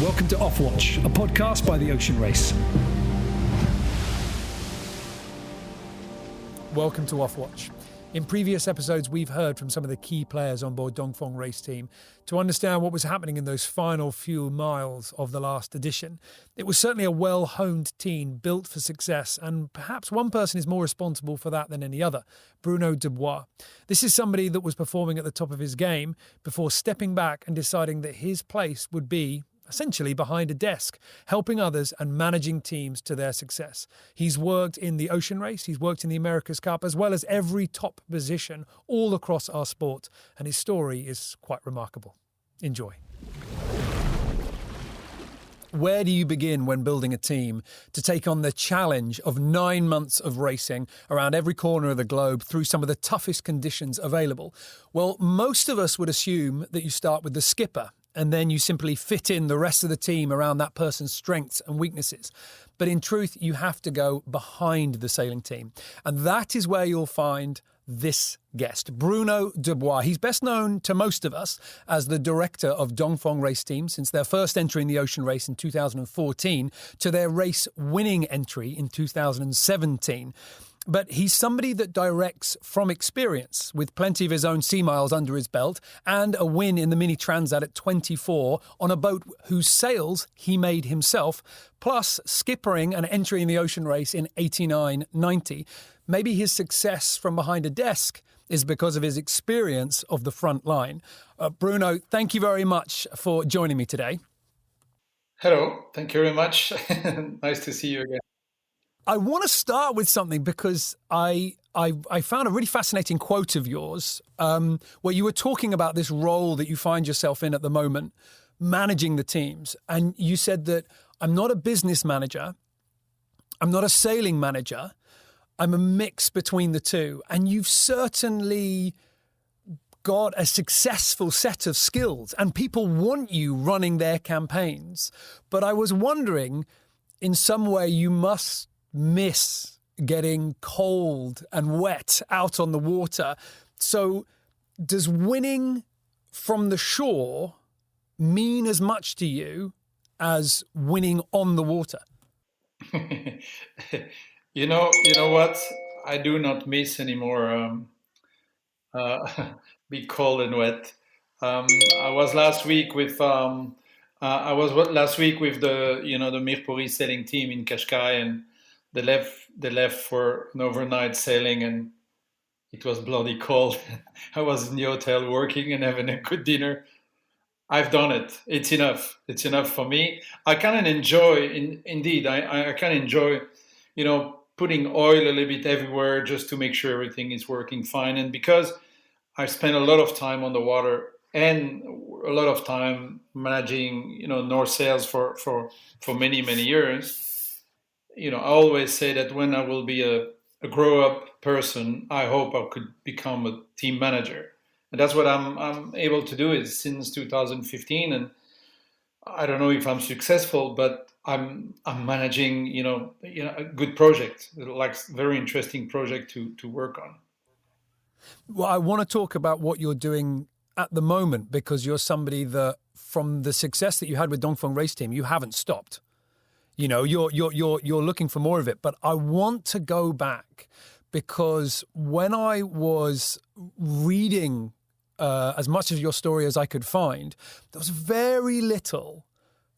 Welcome to Offwatch, a podcast by the Ocean Race. Welcome to Offwatch. In previous episodes, we've heard from some of the key players on board Dongfeng Race Team to understand what was happening in those final few miles of the last edition. It was certainly a well-honed team built for success, and perhaps one person is more responsible for that than any other, Bruno Dubois. This is somebody that was performing at the top of his game before stepping back and deciding that his place would be essentially behind a desk, helping others and managing teams to their success. He's worked in the Ocean Race, he's worked in the America's Cup, as well as every top position all across our sport. And his story is quite remarkable. Enjoy. Where do you begin when building a team to take on the challenge of 9 months of racing around every corner of the globe through some of the toughest conditions available? Well, most of us would assume that you start with the skipper, and then you simply fit in the rest of the team around that person's strengths and weaknesses. But in truth, you have to go behind the sailing team. And that is where you'll find this guest, Bruno Dubois. He's best known to most of us as the director of Dongfeng Race Team since their first entry in the Ocean Race in 2014 to their race-winning entry in 2017. But he's somebody that directs from experience, with plenty of his own sea miles under his belt and a win in the Mini Transat at 24 on a boat whose sails he made himself, plus skippering and entering the Ocean Race in 89-90. Maybe his success from behind a desk is because of his experience of the front line. Bruno, thank you very much for joining me today. Hello, thank you very much. Nice to see you again. I want to start with something because I found a really fascinating quote of yours where you were talking about this role that you find yourself in at the moment, managing the teams. And you said that I'm not a business manager, I'm not a sailing manager, I'm a mix between the two. And you've certainly got a successful set of skills and people want you running their campaigns. But I was wondering, in some way you must miss getting cold and wet out on the water. So does winning from the shore mean as much to you as winning on the water? You know what? I do not miss anymore be cold and wet. I was last week with the the Mirpuri sailing team in Cascais, and they left for an overnight sailing, and it was bloody cold. I was in the hotel working and having a good dinner. I've done it. It's enough. It's enough for me. I can enjoy, indeed, I can enjoy, putting oil a little bit everywhere just to make sure everything is working fine. And because I've spent a lot of time on the water and a lot of time managing, North Sails for many, many years, I always say that when I will be a grow-up person, I hope I could become a team manager. And that's what I'm able to do is since 2015. And I don't know if I'm successful, but I'm managing, a good project, like very interesting project to work on. Well, I want to talk about what you're doing at the moment, because you're somebody that from the success that you had with Dongfeng Race Team, you haven't stopped. You're looking for more of it. But I want to go back because when I was reading as much of your story as I could find, there was very little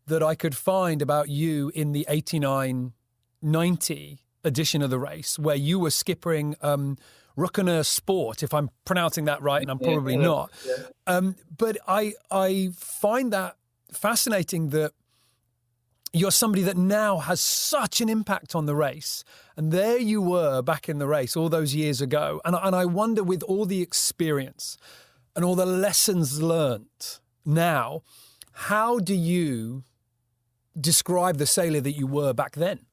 that I could find about you in the 89-90 edition of the race, where you were skippering Ruckner Sport, if I'm pronouncing that right, and I'm probably not. Yeah. But I find that fascinating that you're somebody that now has such an impact on the race. And there you were back in the race all those years ago. And I wonder, with all the experience and all the lessons learnt now, how do you describe the sailor that you were back then?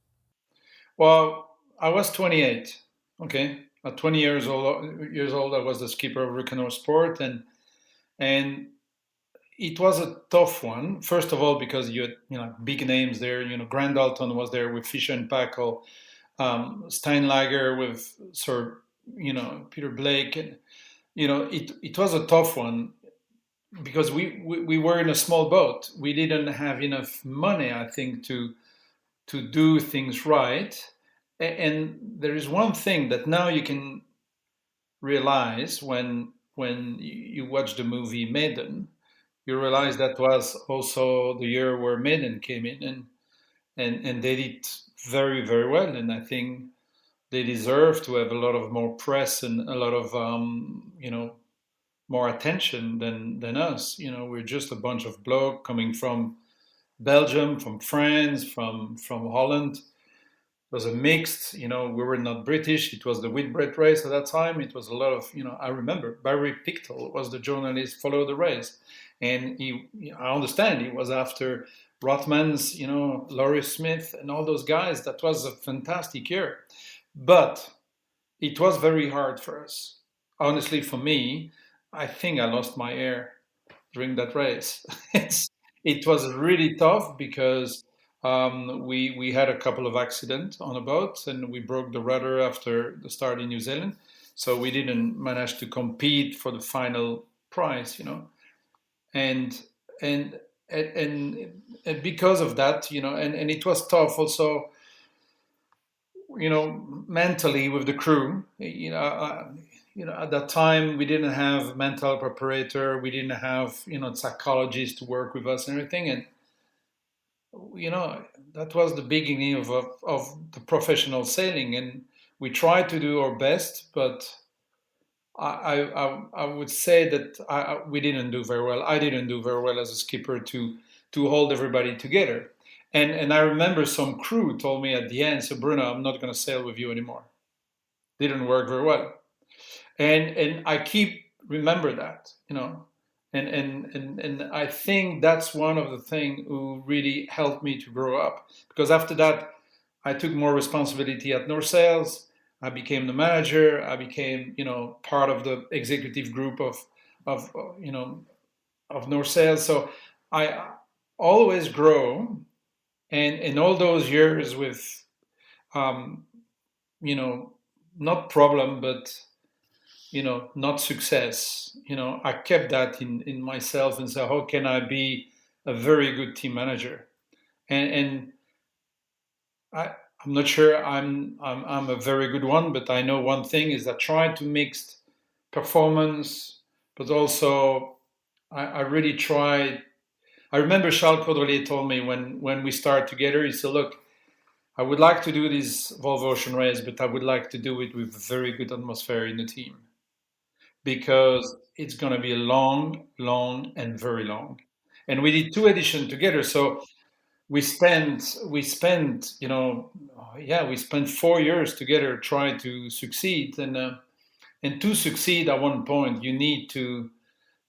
Well, I was 28. Okay. At 20 years old, I was the skipper of Ruckner Sport. And it was a tough one. First of all, because you had big names there. Grant Dalton was there with Fisher and Packel, Steinlager with Sir Peter Blake, and it was a tough one. because we were in a small boat. We didn't have enough money, I think, to do things right. And there is one thing that now you can realize when you watch the movie Maiden, you realize that was also the year where Maiden came in, and they did very, very well. And I think they deserve to have a lot of more press and a lot of more attention than us. We're just a bunch of bloke coming from Belgium, from France, from Holland. It was a mixed, we were not British. It was the Whitbread race at that time. It was a lot of, I remember Barry Pictel was the journalist follow the race. And I understand he was after Rothmans, Laurie Smith and all those guys. That was a fantastic year. But it was very hard for us. Honestly, for me, I think I lost my air during that race. It was really tough because we had a couple of accidents on a boat and we broke the rudder after the start in New Zealand, so we didn't manage to compete for the final prize, and and and because of that, and it was tough also, mentally with the crew. At that time we didn't have mental preparator, we didn't have psychologists to work with us and everything, and you know that was the beginning of the professional sailing, and we tried to do our best, but I would say that we didn't do very well. I didn't do very well as a skipper to hold everybody together. And I remember some crew told me at the end, so Bruno, I'm not going to sail with you anymore. Didn't work very well. And I keep remember that, and I think that's one of the things who really helped me to grow up, because after that I took more responsibility at North Sales. I became the manager. I became part of the executive group of of North Sales. So I always grow, and in all those years with um, not problem, but not success. I kept that in myself and said, how can I be a very good team manager? And I'm not sure I'm a very good one, but I know one thing is that try to mix performance, but also I really tried. I remember Charles Caudrelier told me when we started together, he said, look, I would like to do this Volvo Ocean race, but I would like to do it with a very good atmosphere in the team, because it's going to be long, long, and very long. And we did two editions together, so we spent we spent 4 years together trying to succeed, and to succeed at one point you need to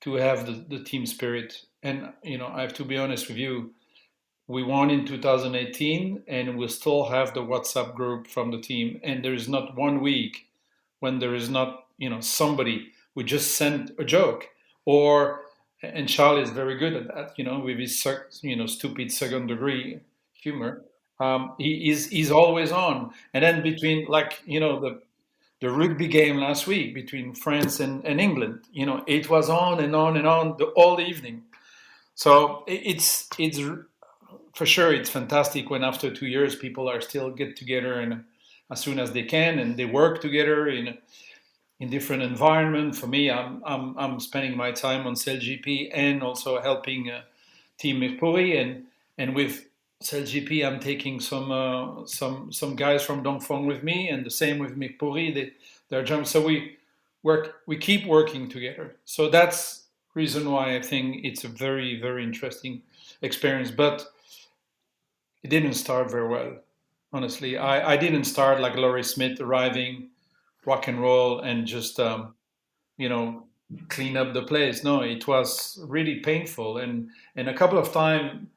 have the team spirit. And I have to be honest with you, we won in 2018 and we still have the WhatsApp group from the team, and there is not one week when there is not somebody who just sent a joke, or and Charlie is very good at that, with his stupid second degree humor. He's always on. And then between, like, the rugby game last week between France and England, it was on and on and on all evening. So it's for sure it's fantastic when after 2 years people are still get together and as soon as they can, and they work together in different environment. For me, I'm spending my time on SailGP and also helping Team Mirpuri, and with SailGP I'm taking some guys from Dongfeng with me, and the same with Mirpuri. They're jumping, so we keep working together. So that's reason why I think it's a very, very interesting experience. But it didn't start very well, honestly. I didn't start like Laurie Smith arriving, rock and roll, and just you know clean up the place. No, it was really painful, and a couple of times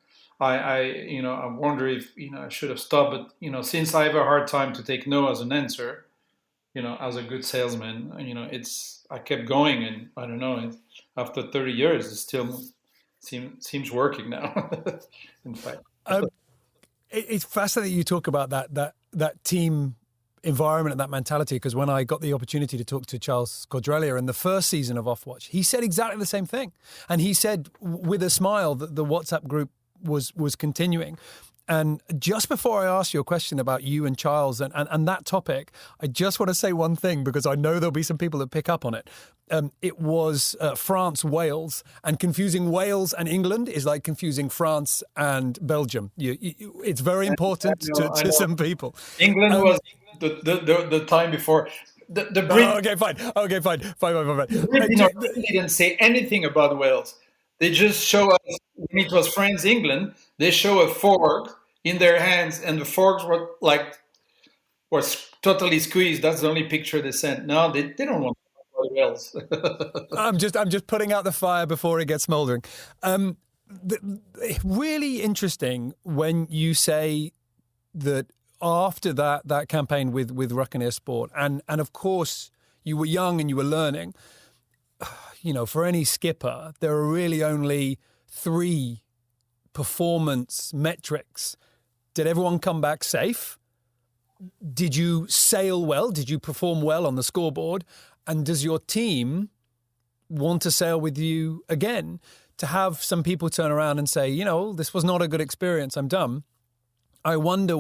I wonder if I should have stopped. But since I have a hard time to take no as an answer, as a good salesman, it's I kept going, and I don't know. After 30 years, it still seems working now. In fact. It's fascinating you talk about that team environment and that mentality, because when I got the opportunity to talk to Charles Caudrelier in the first season of Off Watch, he said exactly the same thing. And he said with a smile that the WhatsApp group was continuing. And just before I ask you a question about you and Charles and that topic, I just want to say one thing, because I know there'll be some people that pick up on it. It was France, Wales, and confusing Wales and England is like confusing France and Belgium. It's very important to some people. England was the time before. The Brit. Okay, fine. The Brit didn't say anything about Wales. They just show us, when it was France, England, they show a fork in their hands, and the forks was totally squeezed. That's the only picture they sent. No, they don't want to talk about Wales. I'm just putting out the fire before it gets smoldering. Really interesting when you say that after that campaign with Ruckaneer Sport, and of course you were young and you were learning. You know, for any skipper, there are really only 3 performance metrics. Did everyone come back safe? Did you sail well? Did you perform well on the scoreboard? And does your team want to sail with you again? To have some people turn around and say, you know, this was not a good experience, I'm done. I wonder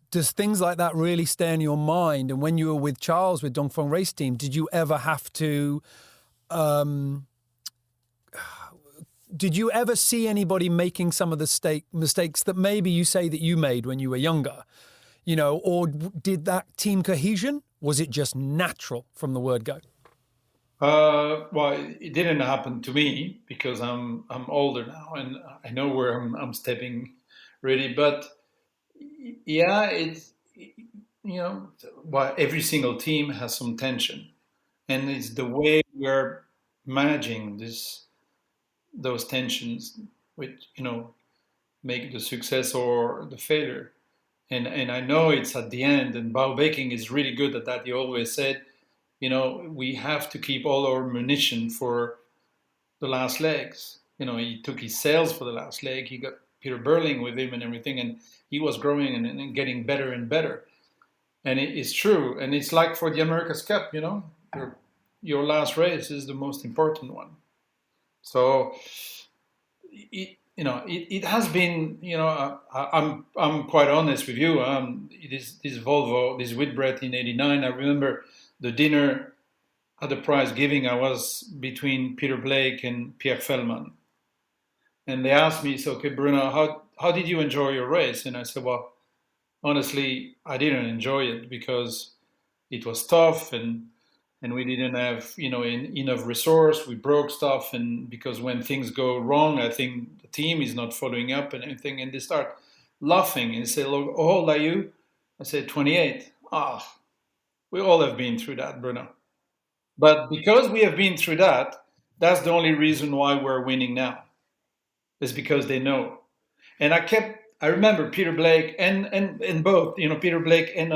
does things like that really stay in your mind? And when you were with Charles, with Dongfeng Race Team, did you ever have to... did you ever see anybody making some of the mistakes that maybe you say that you made when you were younger? You know, or did that team cohesion, was it just natural from the word go? Well, it didn't happen to me because I'm older now and I know where I'm stepping really. But yeah, it's, you know, well, every single team has some tension, and it's the way we're managing those tensions, which, you know, make the success or the failure. And I know it's at the end, and Bao Baking is really good at that. He always said, you know, we have to keep all our munition for the last legs. You know, he took his sails for the last leg. He got Peter Burling with him and everything, and he was growing and getting better and better. And it's true. And it's like for the America's Cup, you know, your last race is the most important one. So, it has been, you know, I'm quite honest with you. This Volvo, this Whitbread in '89, I remember the dinner at the prize giving. I was between Peter Blake and Pierre Feldman. And they asked me, so, okay, Bruno, how did you enjoy your race? And I said, well, honestly, I didn't enjoy it because it was tough and we didn't have, you know, enough resource. We broke stuff, and because when things go wrong, I think the team is not following up and everything, and they start laughing and say, look, how old are you? I said, 28. We all have been through that, Bruno. But because we have been through that, that's the only reason why we're winning now. It's because they know. And I remember Peter Blake and both, you know, Peter Blake and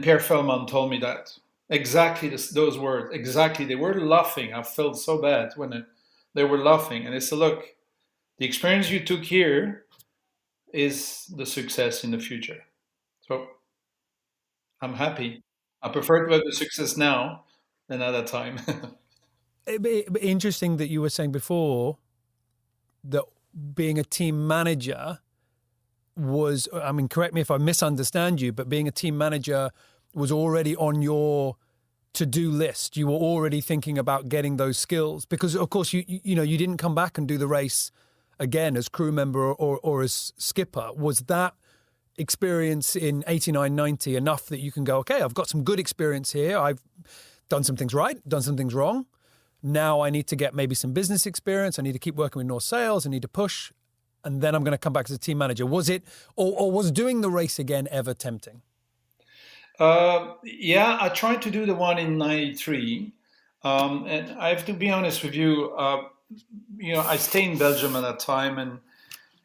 Pierre Feldman told me that. Exactly those words. Exactly. They were laughing. I felt so bad when they were laughing. And they said, look, the experience you took here is the success in the future. So I'm happy. I prefer to have the success now than at that time. It'd be interesting that you were saying before that being a team manager was, I mean, correct me if I misunderstand you, but being a team manager was already on your to-do list. You were already thinking about getting those skills because, of course, you didn't come back and do the race again as crew member or as skipper. Was that experience in 89, 90 enough that you can go, okay, I've got some good experience here. I've done some things right, done some things wrong. Now I need to get maybe some business experience. I need to keep working with North Sales. I need to push. And then I'm going to come back as a team manager. Was it, or was doing the race again ever tempting? Yeah, I tried to do the one in '93, and I have to be honest with you. I stayed in Belgium at that time,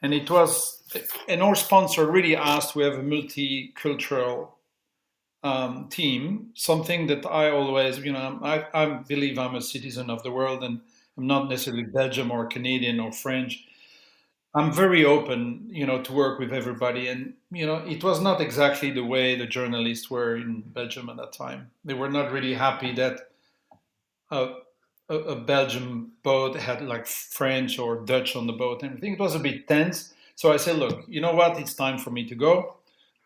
and it was, and our sponsor really asked. We have a multicultural team, something that I always, I believe I'm a citizen of the world, and I'm not necessarily Belgium or Canadian or French. I'm very open, to work with everybody. And, it was not exactly the way the journalists were in Belgium at that time. They were not really happy that a, a Belgian boat had like French or Dutch on the boat and everything. It was a bit tense. So I said, look, you know what? It's time for me to go.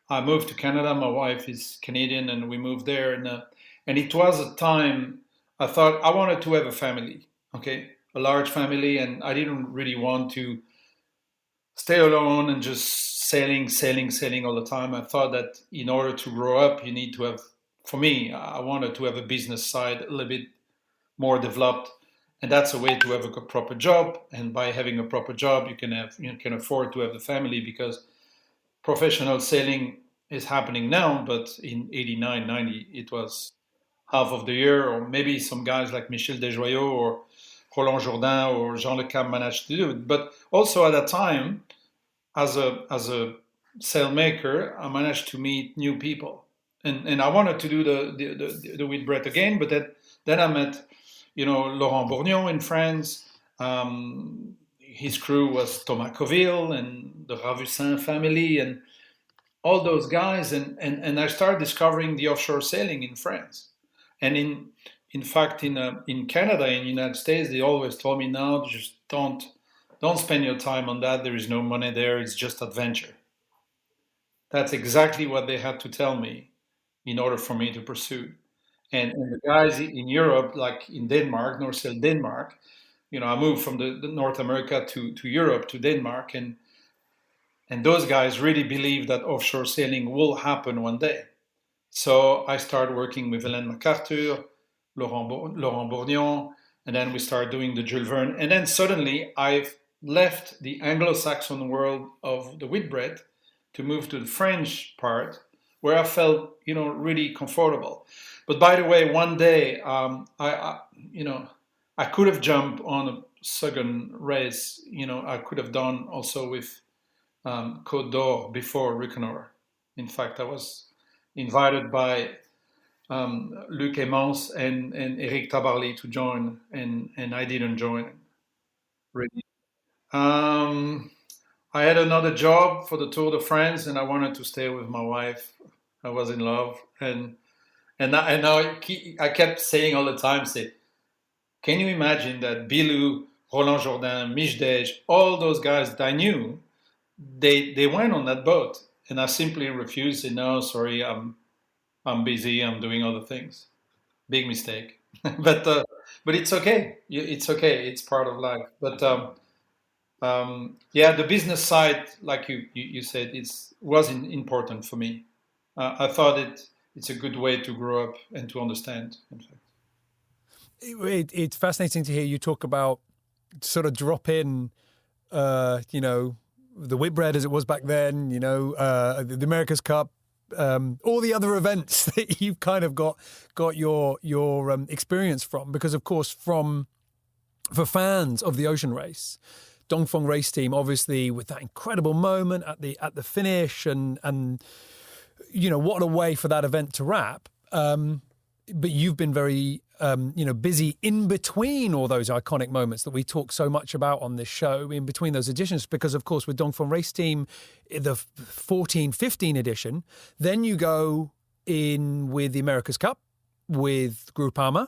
I moved to Canada. My wife is Canadian, and we moved there. And it was a time I thought I wanted to have a family, okay, a large family, and I didn't really want to stay alone and just sailing all the time. I thought that in order to grow up, you need to have. For me, I wanted to have a business side a little bit more developed, and that's a way to have a proper job. And by having a proper job, you can afford to have the family, because professional sailing is happening now, but in 89, 90, it was half of the year, or maybe some guys like Michel Desjoyaux or Roland Jourdain or Jean Le Cam managed to do it. But also at that time, as a sailmaker, I managed to meet new people, and I wanted to do the Whitbread again, but then I met, Laurent Bourgnon in France. His crew was Thomas Coville and the Ravussin family and all those guys, and I started discovering the offshore sailing in France, and in fact in Canada, in the United States, they always told me, now just don't spend your time on that. There is no money there. It's just adventure. That's exactly what they had to tell me in order for me to pursue. And the guys in Europe, like in Denmark, North Sail Denmark, I moved from the North America to Europe, to Denmark, and those guys really believe that offshore sailing will happen one day. So I started working with Hélène MacArthur, Laurent Bourgnon, and then we started doing the Jules Verne. And then suddenly I've left the Anglo-Saxon world of the Whitbread to move to the French part, where I felt, really comfortable. But by the way, one day, I could have jumped on a second race. I could have done also with Côte d'Or before Ruconor. In fact, I was invited by Luc Aymans and Eric Tabarly to join, and I didn't join. Really. Um, I had another job for the Tour de France, and I wanted to stay with my wife. I was in love, and I kept saying all the time, can you imagine that Bilou, Roland Jourdain, Mijdej, all those guys that I knew, they went on that boat, and I simply refused. Say, no, sorry, I'm busy. I'm doing other things. Big mistake, but it's okay. It's okay. It's part of life. But yeah, the business side, like you said, was important for me. I thought it's a good way to grow up and to understand. In fact, It's fascinating to hear you talk about sort of drop in, the Whitbread as it was back then, the America's Cup, all the other events that you've kind of got your experience from, because of course for fans of the ocean race, Dongfeng Race Team, obviously with that incredible moment at the finish, and what a way for that event to wrap. But you've been very busy in between all those iconic moments that we talk so much about on this show, in between those editions, because of course with Dongfeng Race Team, the 14-15 edition, then you go in with the America's Cup with Groupama.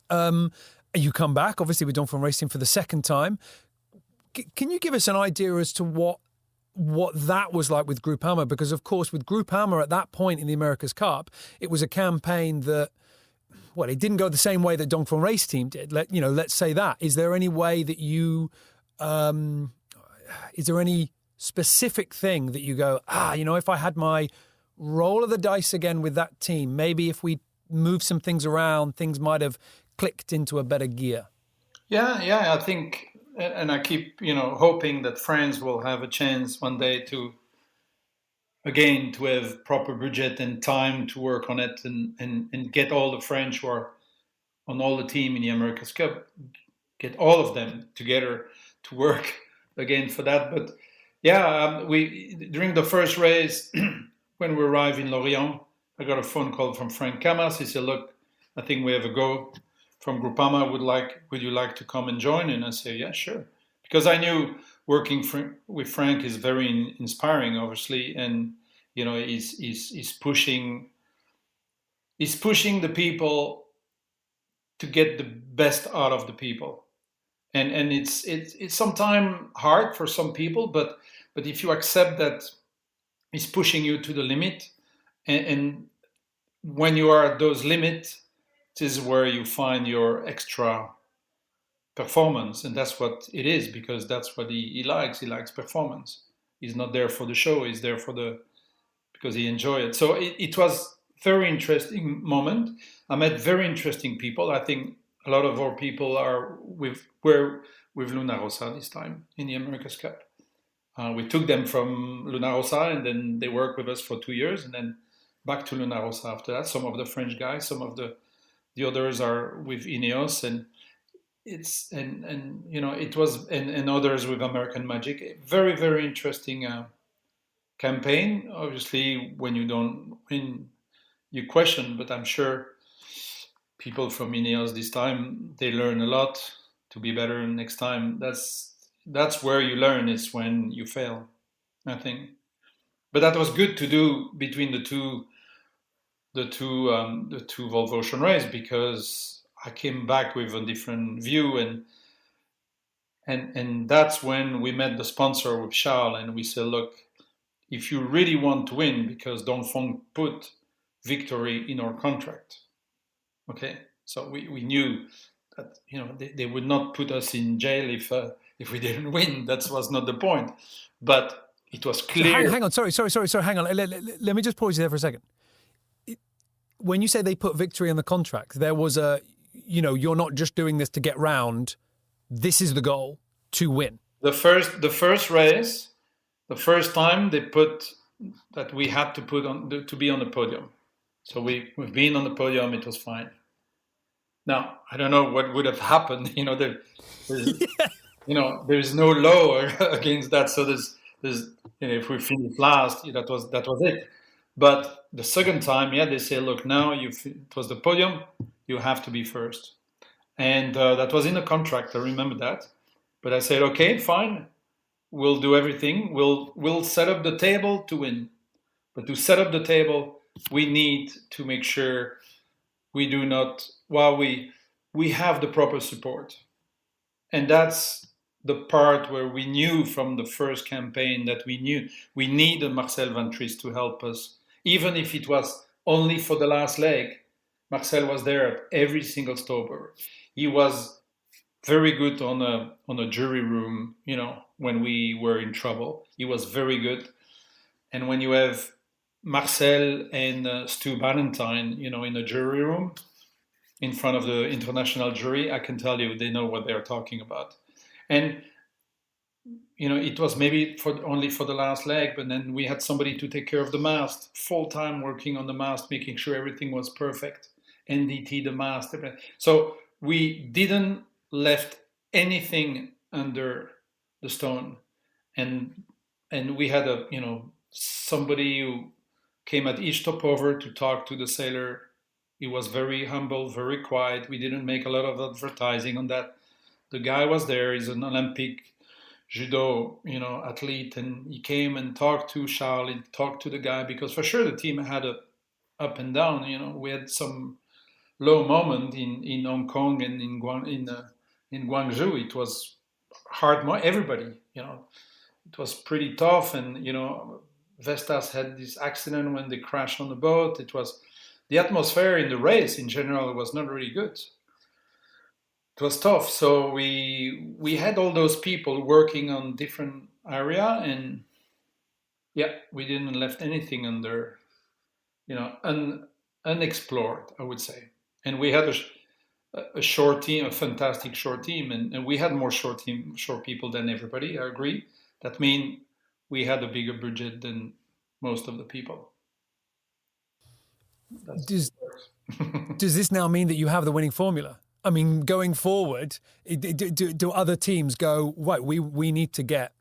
You come back obviously with Dongfeng Race Team for the second time. Can you give us an idea as to what that was like with Groupama? Because of course with Groupama at that point in the America's Cup, it was a campaign that, well, it didn't go the same way that Dongfeng Race Team did. Let's say that. Is there any way that is there any specific thing that you go, if I had my roll of the dice again with that team, maybe if we move some things around, things might have clicked into a better gear? Yeah, I think, and I keep, hoping that France will have a chance one day to have proper budget and time to work on it, and get all the French who are on all the team in the America's Cup, get all of them together to work again for that. But yeah, we during the first race, when we arrived in Lorient, I got a phone call from Franck Cammas. He said, look, I think we have a go from Groupama. Would you like to come and join? And I say, yeah, sure. because I knew working with Franck is very inspiring, obviously, and he's pushing the people to get the best out of the people, and it's sometimes hard for some people, but if you accept that he's pushing you to the limit, and when you are at those limits, this is where you find your extra performance, and that's what it is, because that's what he likes. He likes performance. He's not there for the show. He's there because he enjoys it. So it was very interesting moment. I met very interesting people. I think a lot of our people were with Luna Rossa this time in the America's Cup. We took them from Luna Rossa, and then they worked with us for 2 years, and then back to Luna Rossa after that. Some of the French guys, some of the others are with Ineos, and it was and others with American Magic. A very, very interesting campaign. Obviously, when you don't win, you question, but I'm sure people from Ineos this time, they learn a lot to be better next time. That's where you learn, is when you fail, I think. But that was good to do between the two Volvo Ocean Race, because I came back with a different view, and that's when we met the sponsor with Charles, and we said, look, if you really want to win, because Dongfeng put victory in our contract, okay, so we knew that they would not put us in jail if we didn't win. That was not the point, but it was clear. So hang on, sorry, hang on. Let me just pause you there for a second. When you say they put victory in the contract, there was you're not just doing this to get round. This is the goal, to win. The first race, the first time they put that we had to to be on the podium. So we've been on the podium. It was fine. Now I don't know what would have happened. There's no law against that. So there's if we finish last, that was it. But the second time, they say, look, now it was the podium, you have to be first. And that was in the contract, I remember that. But I said, okay, fine, we'll do everything. We'll set up the table to win. But to set up the table, we need to make sure we do not, we have the proper support. And that's the part where we knew from the first campaign that we needed Marcel Van Triest to help us. Even if it was only for the last leg, Marcel was there at every single stopover. He was very good on a jury room, when we were in trouble. He was very good. And when you have Marcel and Stu Ballantyne, in a jury room in front of the international jury, I can tell you they know what they're talking about. And it was maybe only for the last leg, but then we had somebody to take care of the mast, full time working on the mast, making sure everything was perfect, NDT the mast. So we didn't left anything under the stone, and we had somebody who came at each stopover to talk to the sailor. He was very humble, very quiet. We didn't make a lot of advertising on that. The guy was there. He's an Olympic judo, athlete, and he came and talked to Charles, and talked to the guy, because for sure the team had a up and down. We had some low moment in Hong Kong and in Guangzhou. It was hard. Everybody, it was pretty tough, and Vestas had this accident when they crashed on the boat. It was the atmosphere in the race in general was not really good. It was tough. So we had all those people working on different area, and we didn't left anything under, unexplored, I would say. And we had a short team, a fantastic short team, and we had more short people than everybody. I agree. That means we had a bigger budget than most of the people. Does this now mean that you have the winning formula? I mean, going forward, do other teams go, right, we need to get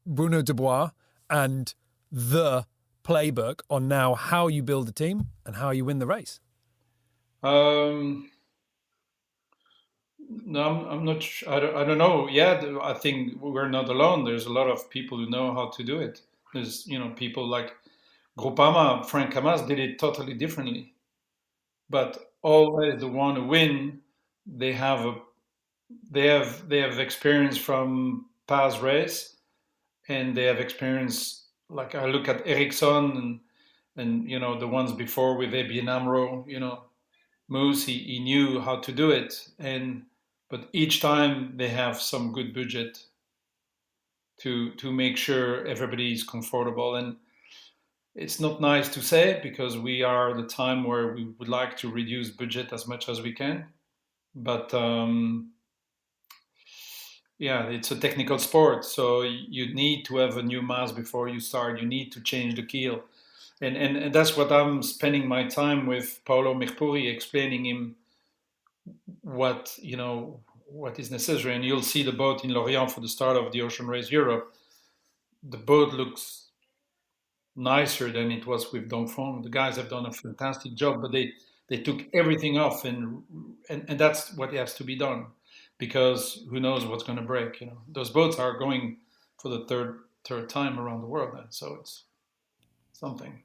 Bruno Dubois and the playbook on now how you build a team and how you win the race? No, I'm not. I don't know. Yeah, I think we're not alone. There's a lot of people who know how to do it. There's people like Groupama, Franck Cammas did it totally differently. But always the one who win, they have a they have experience from past race, and they have experience. Like I look at Ericsson and the ones before with ABN AMRO. Moose, he knew how to do it, but each time they have some good budget to make sure everybody is comfortable. And it's not nice to say because we are the time where we would like to reduce budget as much as we can. But yeah, it's a technical sport, so you need to have a new mass before you start. You need to change the keel, and that's what I'm spending my time with Paolo Mirpuri, explaining him what is necessary. And you'll see the boat in Lorient for the start of the Ocean Race Europe. The boat looks nicer than it was with Dongfeng. The guys have done a fantastic job, but they took everything off, and that's what has to be done, because who knows what's going to break. Those boats are going for the third time around the world, so it's something.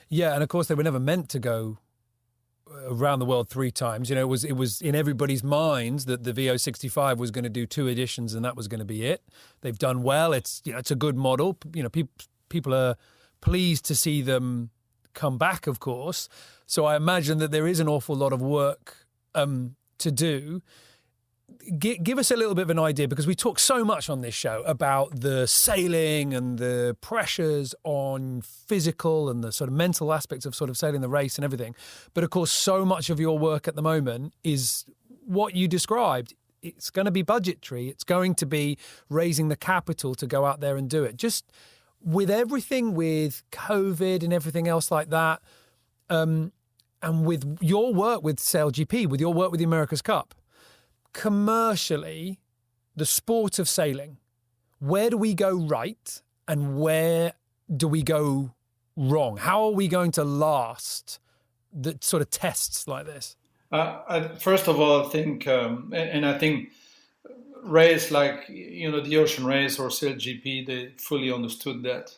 Yeah, and of course they were never meant to go around the world 3 times. It was in everybody's minds that the VO65 was going to do 2 editions and that was going to be it. They've done well. It's a good model. People are pleased to see them come back, of course. So I imagine that there is an awful lot of work to do. Give us a little bit of an idea, because we talk so much on this show about the sailing and the pressures on physical and the sort of mental aspects of sort of sailing the race and everything. But of course, so much of your work at the moment is what you described. It's going to be budgetary. It's going to be raising the capital to go out there and do it. Just with everything, with COVID and everything else like that, and with your work with SailGP, with your work with the America's Cup, commercially, the sport of sailing, where do we go right and where do we go wrong? How are we going to last the sort of tests like this? First of all, I think, and I think race like the Ocean Race or SailGP, they fully understood that.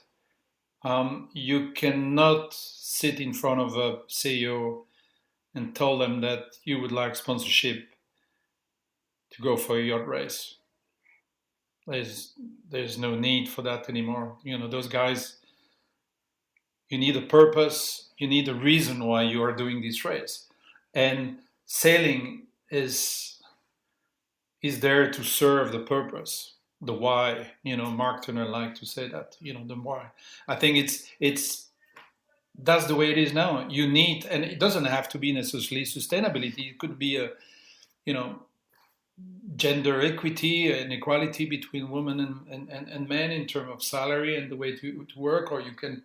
You cannot sit in front of a CEO and tell them that you would like sponsorship to go for a yacht race. There's no need for that anymore. Those guys, you need a purpose, you need a reason why you are doing this race. And sailing is there to serve the purpose, the why. Mark Turner liked to say that, the why. I think it's that's the way it is now. You need, and it doesn't have to be necessarily sustainability. It could be a, gender equity and equality between women and men in terms of salary and the way to work, or you can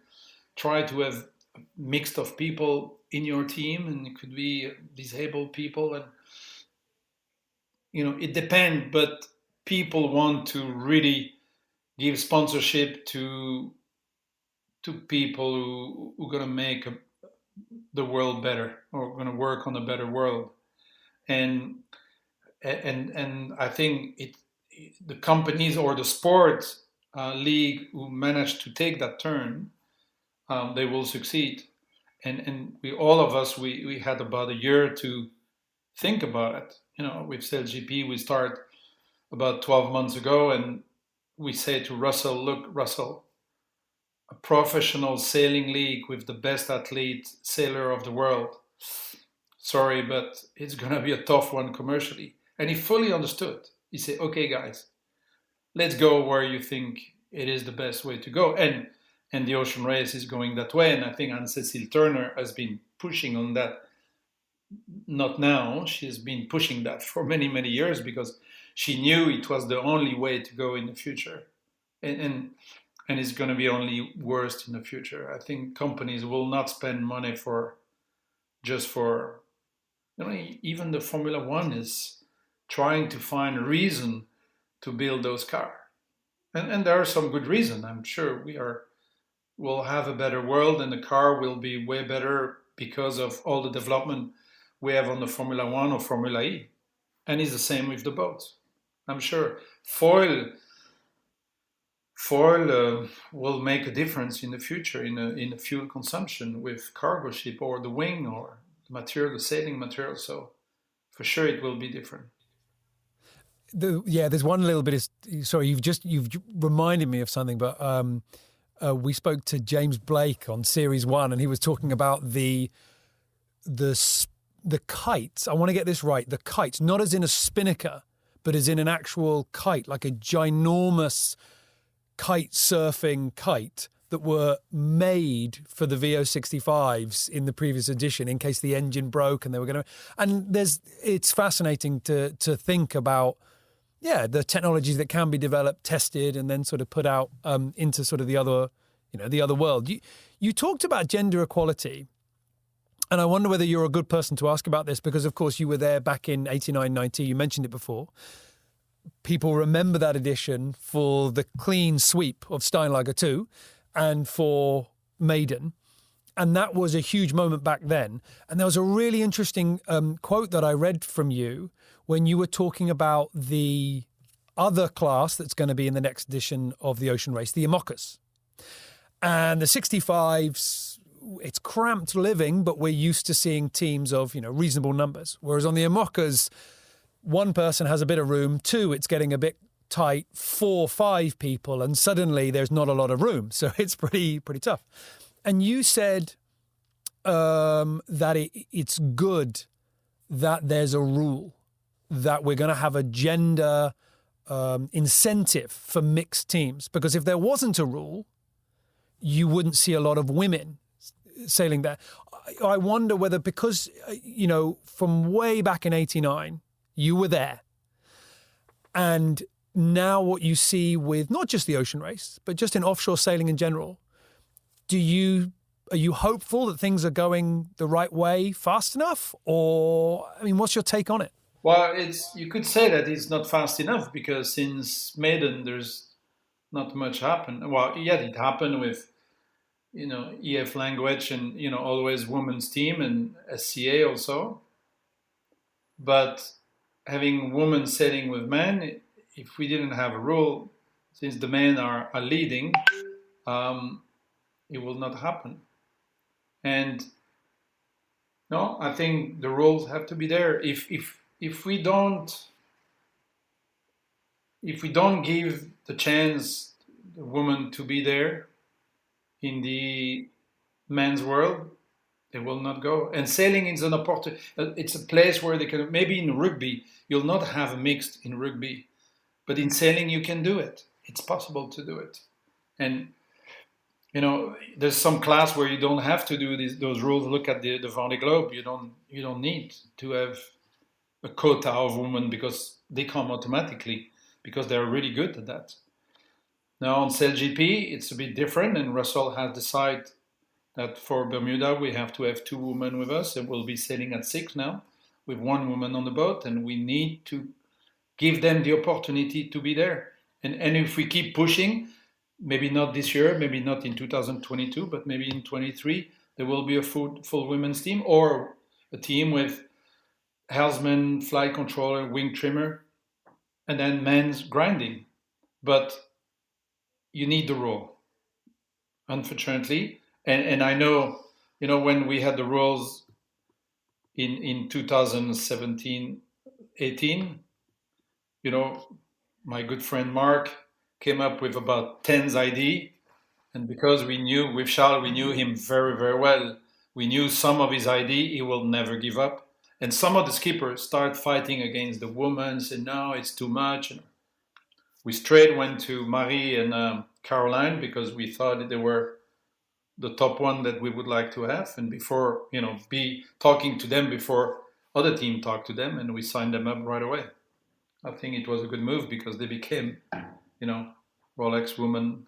try to have a mix of people in your team, and it could be disabled people, and it depends. But people want to really give sponsorship to people who are going to make the world better, or going to work on a better world. And I think the companies or the sport league who manage to take that turn, they will succeed. And all of us, we had about a year to think about it. With SailGP, we start about 12 months ago, and we say to Russell, look, Russell, a professional sailing league with the best athlete sailor of the world. Sorry, but it's going to be a tough one commercially. And he fully understood. He said, okay, guys, let's go where you think it is the best way to go. And the Ocean Race is going that way. And I think Anne-Cécile Turner has been pushing on that. Not now. She's been pushing that for many, many years, because she knew it was the only way to go in the future. And it's going to be only worse in the future. I think companies will not spend money just for even the Formula One is trying to find a reason to build those cars. And there are some good reasons. I'm sure we'll have a better world, and the car will be way better because of all the development we have on the Formula One or Formula E. And it's the same with the boats. I'm sure foil will make a difference in the future in the fuel consumption with cargo ship or the wing or the material, the sailing material. So for sure it will be different. There's one little bit of, sorry, you've reminded me of something, but we spoke to James Blake on Series 1 and he was talking about the kites. I want to get this right. The kites, not as in a spinnaker, but as in an actual kite, like a ginormous kite surfing kite that were made for the VO65s in the previous edition in case the engine broke and they were going to. And it's fascinating to think about, the technologies that can be developed, tested, and then sort of put out into sort of the other world. You talked about gender equality. And I wonder whether you're a good person to ask about this because, of course, you were there back in 89, 90. You mentioned it before. People remember that edition for the clean sweep of Steinlager 2 and for Maiden. And that was a huge moment back then. And there was a really interesting quote that I read from you when you were talking about the other class that's going to be in the next edition of the Ocean Race, the IMOCAs. And the 65s, it's cramped living, but we're used to seeing teams of, reasonable numbers. Whereas on the IMOCAs, one person has a bit of room, two, it's getting a bit tight, 4, 5 people, and suddenly there's not a lot of room. So it's pretty tough. And you said that it's good that there's a rule, that we're going to have a gender incentive for mixed teams. Because if there wasn't a rule, you wouldn't see a lot of women sailing there. I wonder whether because, from way back in 89, you were there. And now what you see with not just the Ocean Race, but just in offshore sailing in general, are you hopeful that things are going the right way fast enough? Or, what's your take on it? Well, you could say that it's not fast enough because since Maiden, there's not much happened. Well, yeah, it happened with, EF language and, always women's team and SCA also. But having women sailing with men, if we didn't have a rule, since the men are leading, it will not happen. And no, I think the rules have to be there. If we don't give the chance the woman to be there in the men's world, they will not go. And sailing is an opportunity. It's a place where they can. Maybe in rugby you'll not have a mixed in rugby, but in sailing you can do it. It's possible to do it. And there's some class where you don't have to do those rules. Look at the Vendée Globe. You don't need to have a quota of women because they come automatically because they're really good at that. Now on SailGP, it's a bit different, and Russell has decided that for Bermuda we have to have 2 women with us, and we'll be sailing at 6 now with 1 woman on the boat, and we need to give them the opportunity to be there. And if we keep pushing, maybe not this year, maybe not in 2022, but maybe in 23, there will be a full women's team or a team with helmsman, flight controller, wing trimmer, and then men's grinding. But you need the rule, unfortunately. And I know, when we had the rules in 2017, 18, my good friend Mark came up with about 10's idea. And because with Charles, we knew him very, very well. We knew some of his idea, he will never give up. And some of the skippers start fighting against the women, said, no, it's too much. And we straight went to Marie and Caroline because we thought they were the top one that we would like to have. And before, be talking to them before other team talked to them, and we signed them up right away. I think it was a good move because they became, Rolex woman,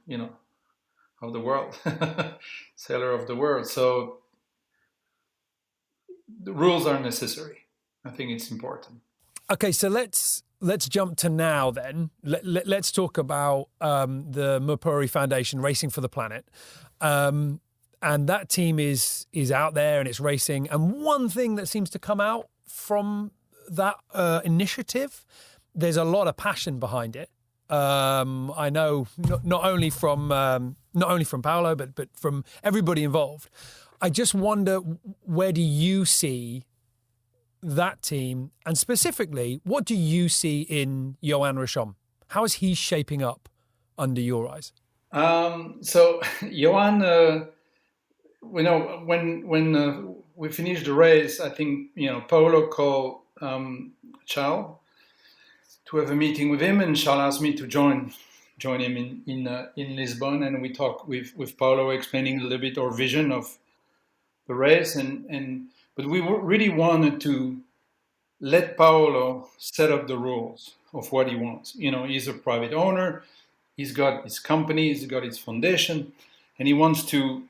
of the world, sailor of the world. So the rules are necessary. I think it's important. Okay, so let's jump to now then. Let's talk about the Mirpuri Foundation Racing for the Planet. And that team is out there and it's racing. And one thing that seems to come out from initiative, there's a lot of passion behind it. I know not only from Paolo, but from everybody involved. I just wonder, where do you see that team, and specifically, what do you see in Johan Richomme? How is he shaping up under your eyes? So Johan, when we finished the race, I think Paolo called Charles to have a meeting with him, and Charles asked me to join him in Lisbon, and we talked with Paolo, explaining a little bit our vision of the race, but we really wanted to let Paolo set up the rules of what he wants. He's a private owner, he's got his company, he's got his foundation, and he wants to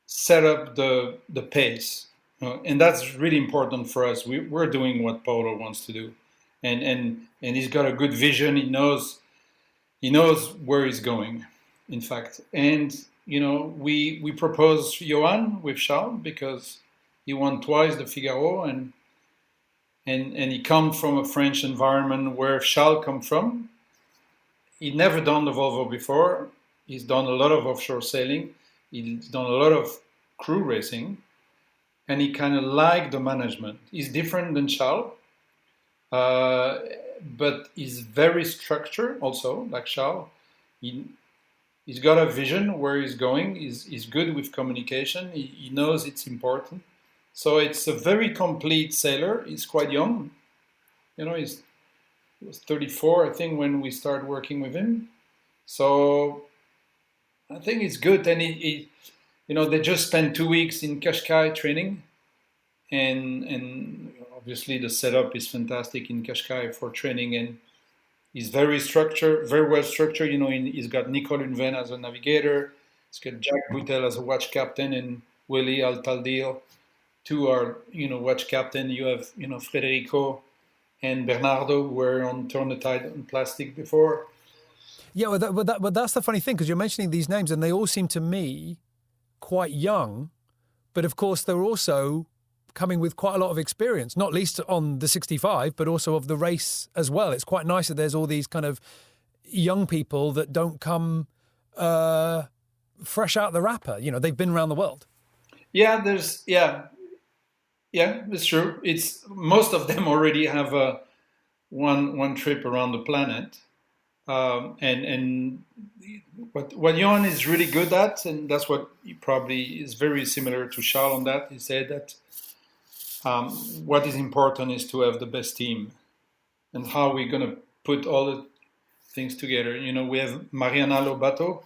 set up the pace, and that's really important for us. We're doing what Paolo wants to do, and he's got a good vision. He knows where he's going, in fact. And we proposed Johan with Charles because he won twice the Figaro, and he comes from a French environment where Charles comes from. He'd never done the Volvo before. He's done a lot of offshore sailing. He's done a lot of crew racing, and he kind of liked the management. He's different than Charles, but he's very structured also, like Charles. He's got a vision where he's going. He's good with communication. He knows it's important. So it's a very complete sailor. He's quite young. He was 34, I think, when we started working with him. So I think it's good. And they just spent 2 weeks in Qashqai training, and obviously the setup is fantastic in Qashqai for training, and he's very well structured. He's got Nicole Unven as a navigator. He's got Jack Boutel as a watch captain, and Willie Altaldil, two are watch captain. You have Federico and Bernardo, who were on Turn the Tide and Plastic before. Yeah, but that's the funny thing, because you're mentioning these names, and they all seem to me quite young, but of course they're also coming with quite a lot of experience, not least on the 65, but also of the race as well. It's quite nice that there's all these kind of young people that don't come fresh out the wrapper. They've been around the world. Yeah, that's true. It's most of them already have one trip around the planet, and what Johan is really good at, and that's what he probably is very similar to Charles on that. He said that what is important is to have the best team, and how we're going to put all the things together. We have Mariana Lobato,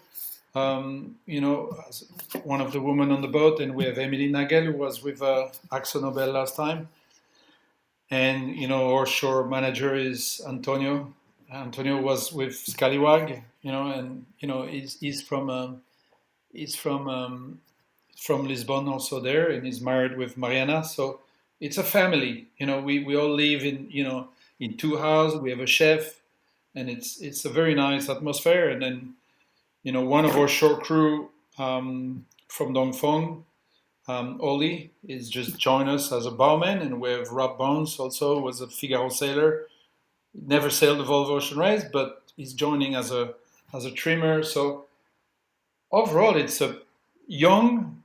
as one of the women on the boat, and we have Emily Nagel, who was with Axo Nobel last time. And, our shore manager is Antonio. Antonio was with Scallywag, and, he's from Lisbon also there, and he's married with Mariana. So it's a family. We all live in two houses. We have a chef, and it's a very nice atmosphere. And then, one of our shore crew from Dongfeng, Oli, is just joined us as a bowman, and we have Rob Bones also, was a Figaro sailor. Never sailed the Volvo Ocean Race, but he's joining as a trimmer. So overall, it's a young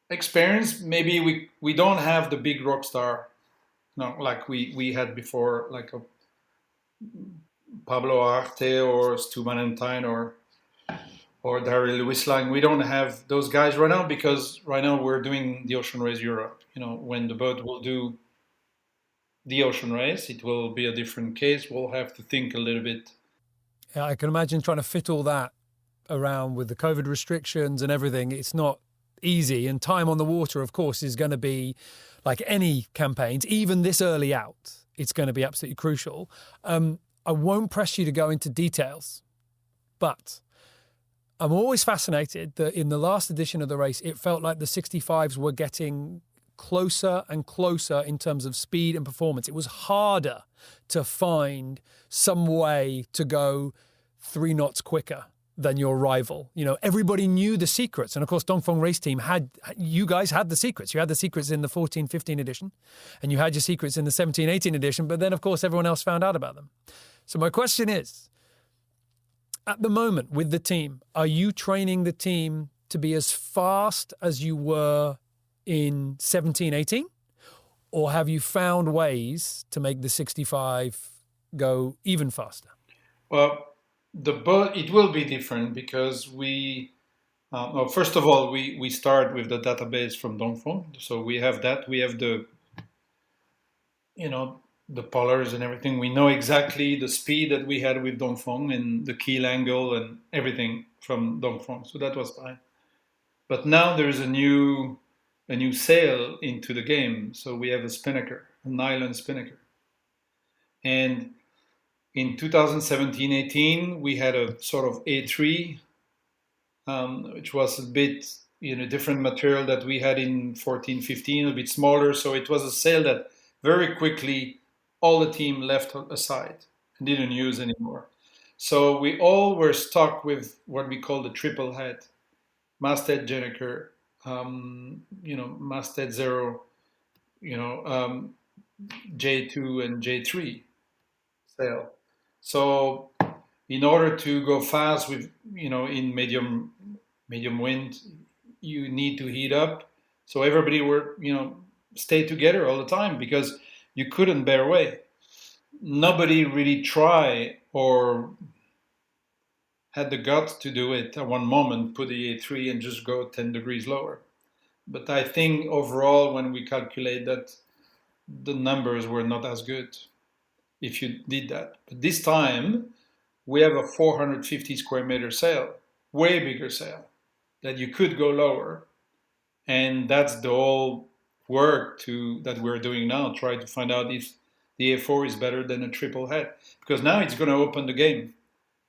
experience. Maybe we don't have the big rock star, like we had before, like a Pablo Arte or Stu Valentine or Daryl Lewis-Lang. We don't have those guys right now, because right now we're doing the Ocean Race Europe. When the boat will do the Ocean Race, it will be a different case. We'll have to think a little bit. Yeah, I can imagine trying to fit all that around with the COVID restrictions and everything. It's not easy, and time on the water, of course, is going to be, like any campaigns, even this early out, it's going to be absolutely crucial. I won't press you to go into details, but I'm always fascinated that in the last edition of the race, it felt like the 65s were getting closer and closer in terms of speed and performance. It was harder to find some way to go 3 knots quicker. than your rival. You know, everybody knew the secrets. And of course, Dongfeng Race Team you guys had the secrets. You had the secrets in the 14-15 edition, and you had your secrets in the 17-18 edition. But then, of course, everyone else found out about them. So my question is, at the moment with the team, are you training the team to be as fast as you were in 17-18? Or have you found ways to make the 65 go even faster? Well, it will be different because first of all, we start with the database from Dongfeng. So we have that. We have the polars and everything. We know exactly the speed that we had with Dongfeng and the keel angle and everything from Dongfeng. So that was fine. But now there is a new sail into the game. So we have a spinnaker, a nylon spinnaker. And in 2017-18, we had a sort of A3, which was a bit, different material that we had in 14-15, a bit smaller. So it was a sail that very quickly all the team left aside and didn't use anymore. So we all were stuck with what we call the triple head, masthead Jenneker, masthead 0, J2 and J3 sail. So in order to go fast with, in medium wind, you need to heat up. So everybody stay together all the time because you couldn't bear away. Nobody really tried or had the guts to do it at one moment, put the A3 and just go 10 degrees lower. But I think overall, when we calculate that, the numbers were not as good if you did that. But this time, we have a 450 square meter sail, way bigger sail, that you could go lower. And that's the whole work that we're doing now, try to find out if the A4 is better than a triple head. Because now it's going to open the game.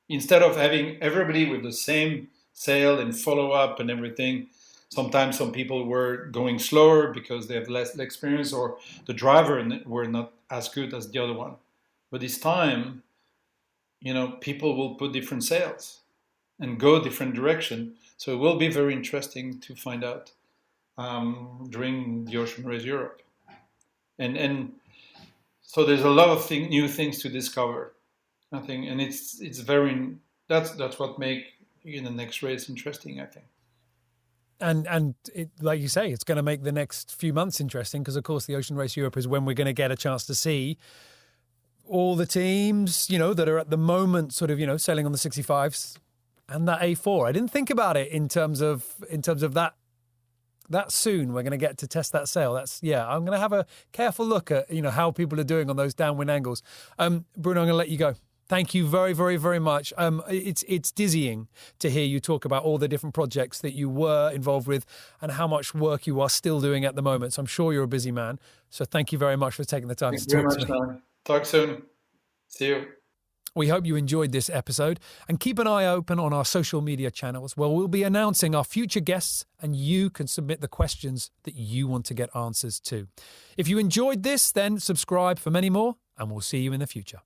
Instead of having everybody with the same sail and follow up and everything, sometimes some people were going slower because they have less experience or the driver were not as good as the other one. But this time, people will put different sails and go different direction. So it will be very interesting to find out during the Ocean Race Europe. And so there's a lot of new things to discover, I think, and that's what make the next race interesting, I think. And it, like you say, it's going to make the next few months interesting because, of course, the Ocean Race Europe is when we're going to get a chance to see all the teams, that are at the moment sort of, sailing on the 65s and that A4. I didn't think about it in terms of that soon we're going to get to test that sail. I'm going to have a careful look at, how people are doing on those downwind angles. Bruno, I'm going to let you go. Thank you very, very, very much. It's dizzying to hear you talk about all the different projects that you were involved with and how much work you are still doing at the moment. So I'm sure you're a busy man. So thank you very much for taking the time to talk to me. Man. Talk soon. See you. We hope you enjoyed this episode and keep an eye open on our social media channels where we'll be announcing our future guests and you can submit the questions that you want to get answers to. If you enjoyed this, then subscribe for many more and we'll see you in the future.